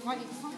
valima.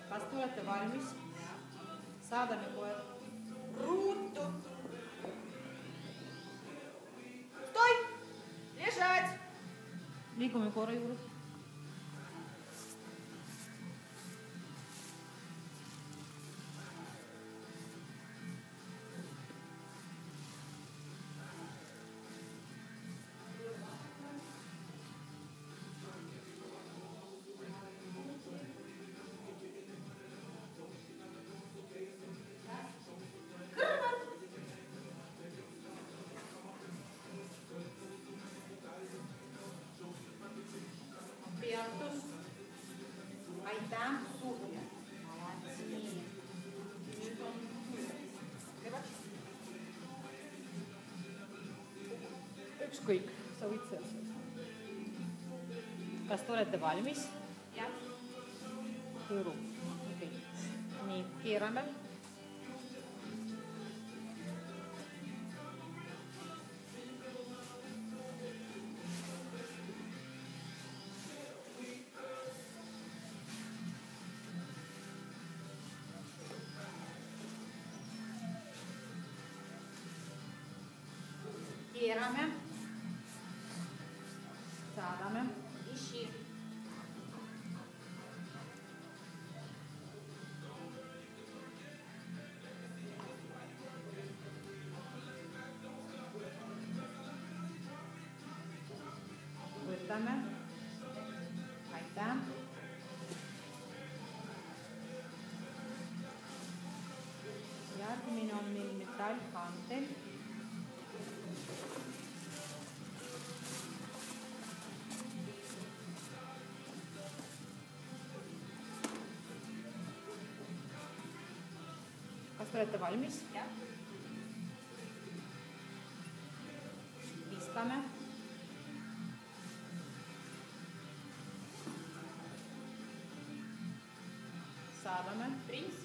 Kas te olete valmis? Saadame kohe ruutu. Stoi! Лежать! Liigume korra juurde. Peatus. Aitäh. Suhja. Nüüd on ükskõik, sa võid sellest. Kas te olete valmis? Jah. Hõõru. Okay. Nii, keerame. Keerame, saadame, iši. Võtame, aitäh. Järgmine on meil metallkantel. Kas te olete valmis? Jah. Viskame. Saadame. Prins.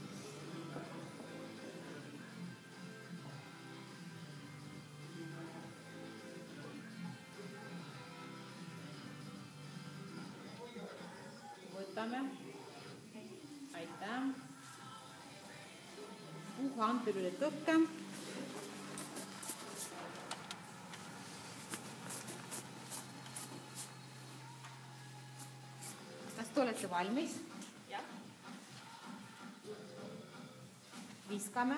Võtame. Aitäh. Antel üle tõkke. te olete valmis? Jah. Viskame.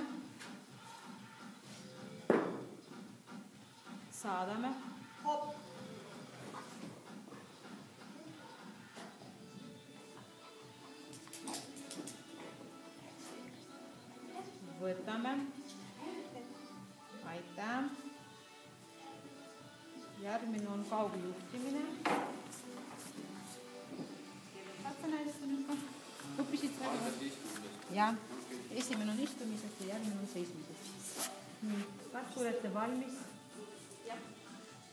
Saadame. Hopp. Võtame. Aitäh. Järgmine on kaugjuhtimine. Saad sa näidata nüüd ka? Õppisid sa? Jah. Esimene on istumiseks ja järgmine on seismiseks. Nii. Kas te olete valmis? Jah.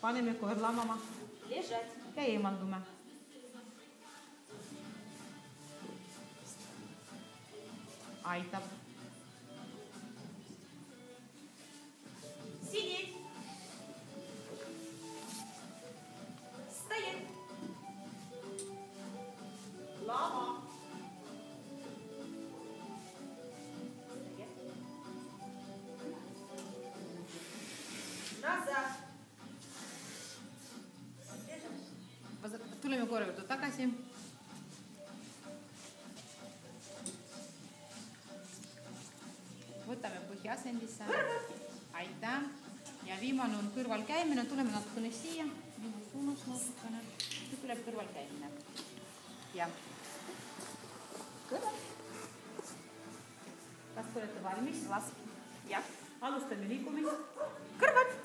Paneme koerlamama. Лежать. Ja eemaldume. Aitab. Сидеть. Стоять. Лама. Стоять. Назад. Tuleme koera juurde tagasi. Võtame põhiasendisse. Aitäh. Ja viimane on kõrval käimine. Tuleme natukene siia. Minu suunas natukene. Nüüd tuleb kõrval käimine. Ja. Kõrval. Kas te olete valmis? Las. Ja. Alustame liikumist. Kõrval.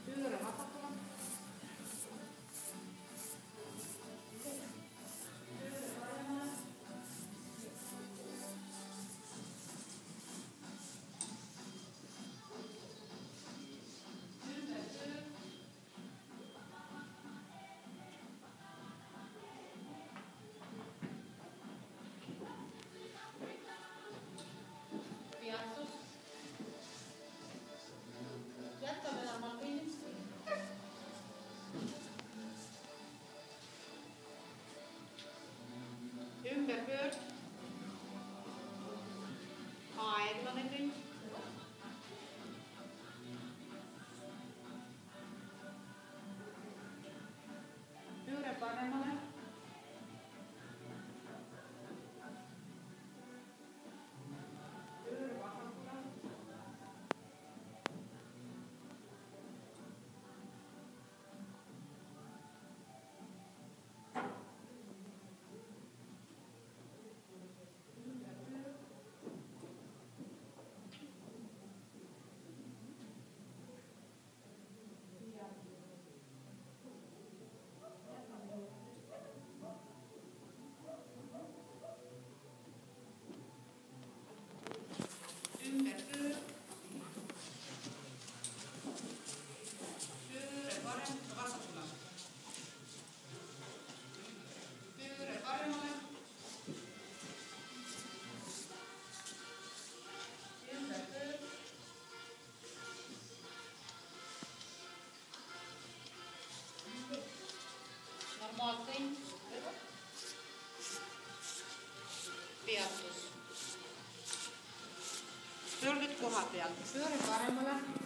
Pööre vasakule. Peatus. Jätkame normaalkõnnist. Ümberpöörd. Aeglane kõnd. Pööre paremale. Pööre vasakule. Ümberpöörd. Pööre parem vasakule. Pööre paremale. Ümberpöörd. Normaalkõnd. Peatus. Pöörded koha pealt. Pööre paremale.